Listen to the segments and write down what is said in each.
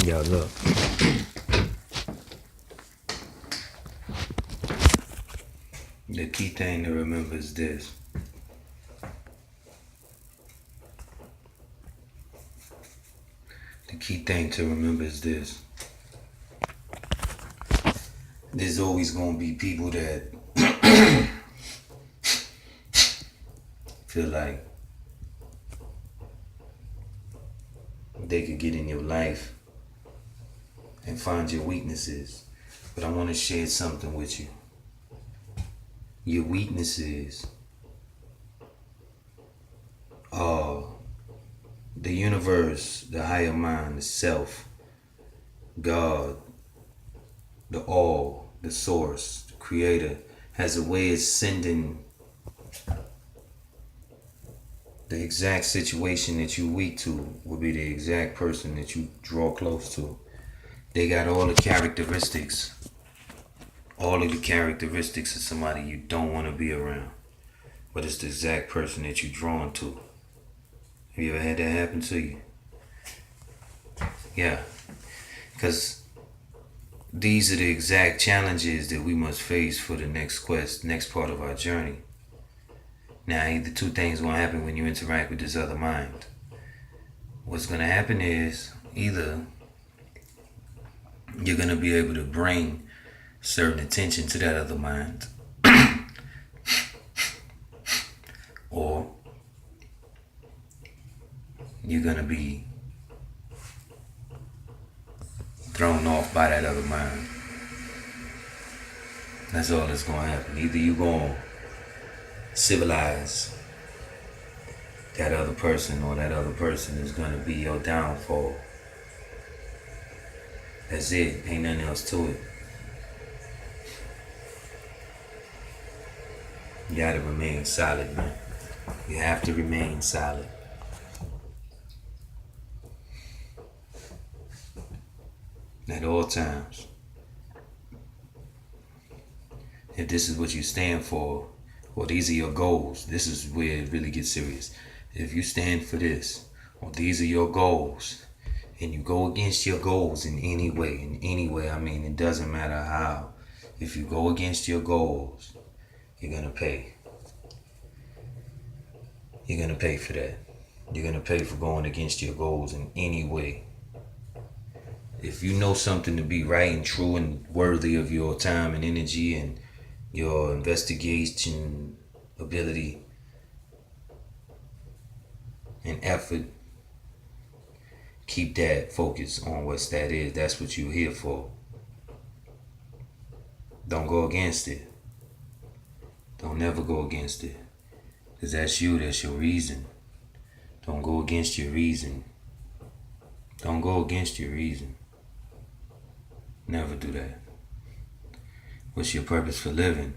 Yo, look. The key thing to remember is this. The key thing to remember is this. There's always going to be people that feel like they could get in your life and find your weaknesses. But I want to share something with you. Your weaknesses are the universe, the higher mind, the self, God, the all, the source, the creator, has a way of sending the exact situation that you weak to will be the exact person that you draw close to. They got all the characteristics of somebody you don't want to be around. But it's the exact person that you're drawn to. Have you ever had that happen to you? Yeah. Because these are the exact challenges that we must face for the next part of our journey. Now, either two things going to happen when you interact with this other mind. What's going to happen is either you're going to be able to bring certain attention to that other mind, or you're going to be thrown off by that other mind. That's all that's going to happen. Either you're going to civilize that other person, or that other person is going to be your downfall. That's it. Ain't nothing else to it. You gotta remain solid, man. You have to remain solid. At all times. If this is what you stand for, or these are your goals, this is where it really gets serious. If you stand for this, or these are your goals, and you go against your goals in any way, I mean, it doesn't matter how. If you go against your goals, you're gonna pay. You're gonna pay for that. You're gonna pay for going against your goals in any way. If you know something to be right and true and worthy of your time and energy and your investigation ability and effort, keep that focus on what that is. That's what you're here for. Don't go against it. Don't never go against it. Because that's you, that's your reason. Don't go against your reason. Don't go against your reason. Never do that. What's your purpose for living?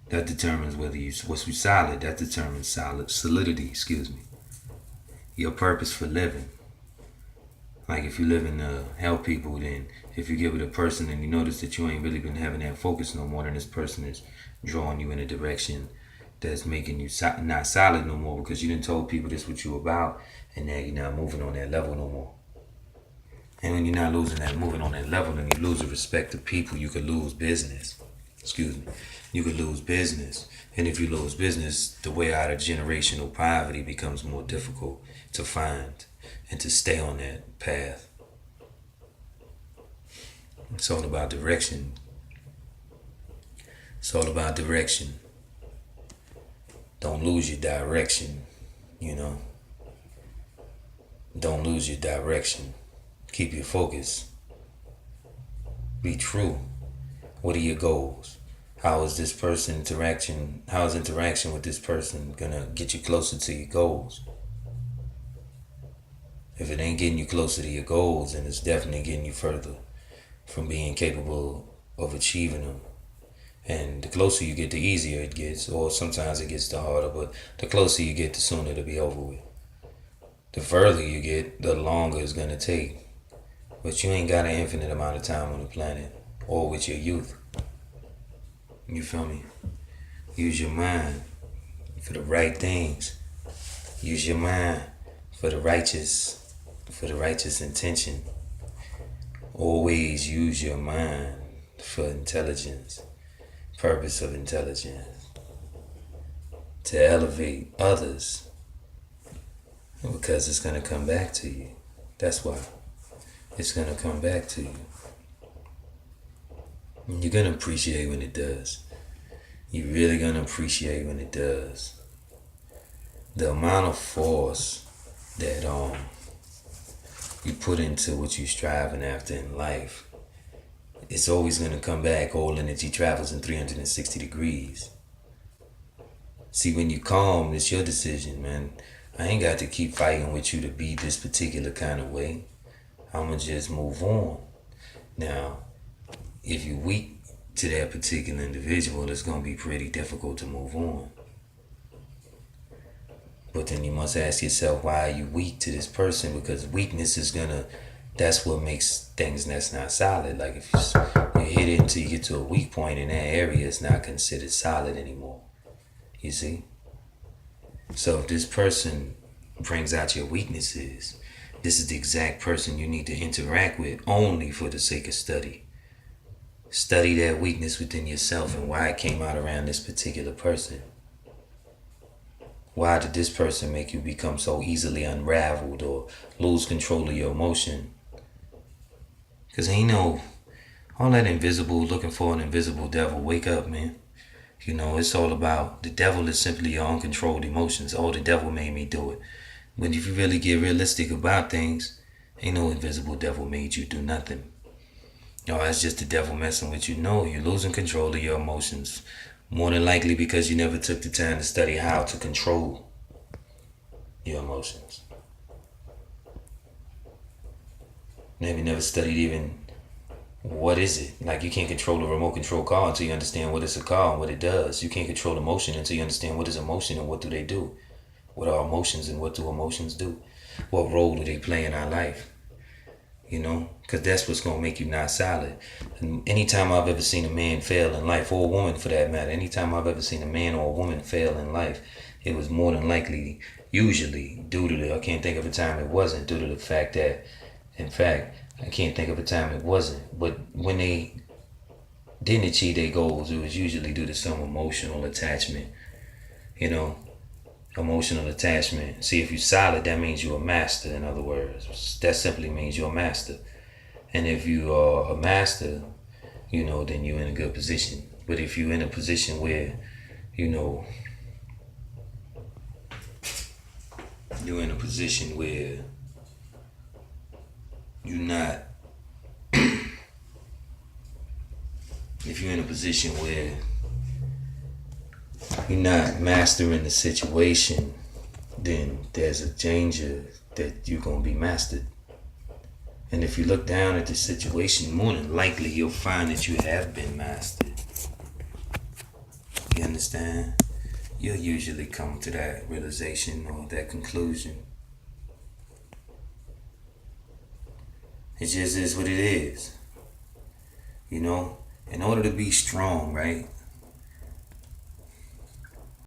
That determines whether you, what's solid, that determines solidity, Your purpose for living. Like if you live in to help people, then if you get with a person and you notice that you ain't really been having that focus no more, then this person is drawing you in a direction that's making you not solid no more, because you done told people this what you about, and now you're not moving on that level no more. And when you're not moving on that level, then you lose the respect of people. You could lose business. You could lose business. And if you lose business, the way out of generational poverty becomes more difficult to find and to stay on that path. It's all about direction. It's all about direction. Don't lose your direction, Don't lose your direction. Keep your focus. Be true. What are your goals? How is interaction with this person gonna get you closer to your goals? If it ain't getting you closer to your goals, then it's definitely getting you further from being capable of achieving them. And the closer you get, the easier it gets, or sometimes it gets the harder, but the closer you get, the sooner it'll be over with. The further you get, the longer it's gonna take. But you ain't got an infinite amount of time on the planet, or with your youth. You feel me? Use your mind for the right things. Use your mind for the righteous intention. Always use your mind for intelligence, purpose of intelligence, to elevate others, because it's going to come back to you. That's why. It's going to come back to you. And you're going to appreciate when it does. You're really going to appreciate when it does. The amount of force that you put into what you're striving after in life, it's always going to come back. All energy travels in 360 degrees. See, when you calm, it's your decision, man. I ain't got to keep fighting with you to be this particular kind of way. I'm going to just move on. Now, if you're weak to that particular individual, it's going to be pretty difficult to move on. But then you must ask yourself, why are you weak to this person? Because weakness is that's what makes things that's not solid. Like if you hit it until you get to a weak point in that area, it's not considered solid anymore. You see? So if this person brings out your weaknesses, this is the exact person you need to interact with only for the sake of study. Study that weakness within yourself and why it came out around this particular person. Why did this person make you become so easily unraveled or lose control of your emotion? Because ain't no, all that invisible, looking for an invisible devil, wake up, man. It's all about, the devil is simply your uncontrolled emotions. Oh, the devil made me do it. But if you really get realistic about things, ain't no invisible devil made you do nothing. No, that's just the devil messing with you. No, you're losing control of your emotions. More than likely because you never took the time to study how to control your emotions. Maybe never studied even what is it. Like you can't control a remote control car until you understand what it's a car and what it does. You can't control emotion until you understand what is emotion and what do they do. What are emotions and what do emotions do? What role do they play in our life? Because that's what's going to make you not solid. And anytime I've ever seen a man fail in life, or a woman for that matter, anytime I've ever seen a man or a woman fail in life, it was more than likely, usually, due to I can't think of a time it wasn't, due to the fact that, in fact, I can't think of a time it wasn't, but when they didn't achieve their goals, it was usually due to some emotional attachment, emotional attachment. See, if you're solid, that means you're a master, in other words. That simply means you're a master. And if you are a master, then you're in a good position. But if you're in a position where, you're in a position where you're not, if you're in a position where you're not mastering the situation, then there's a danger that you're going to be mastered. And if you look down at the situation, more than likely you'll find that you have been mastered. You understand? You'll usually come to that realization or that conclusion. It just is what it is. In order to be strong, right?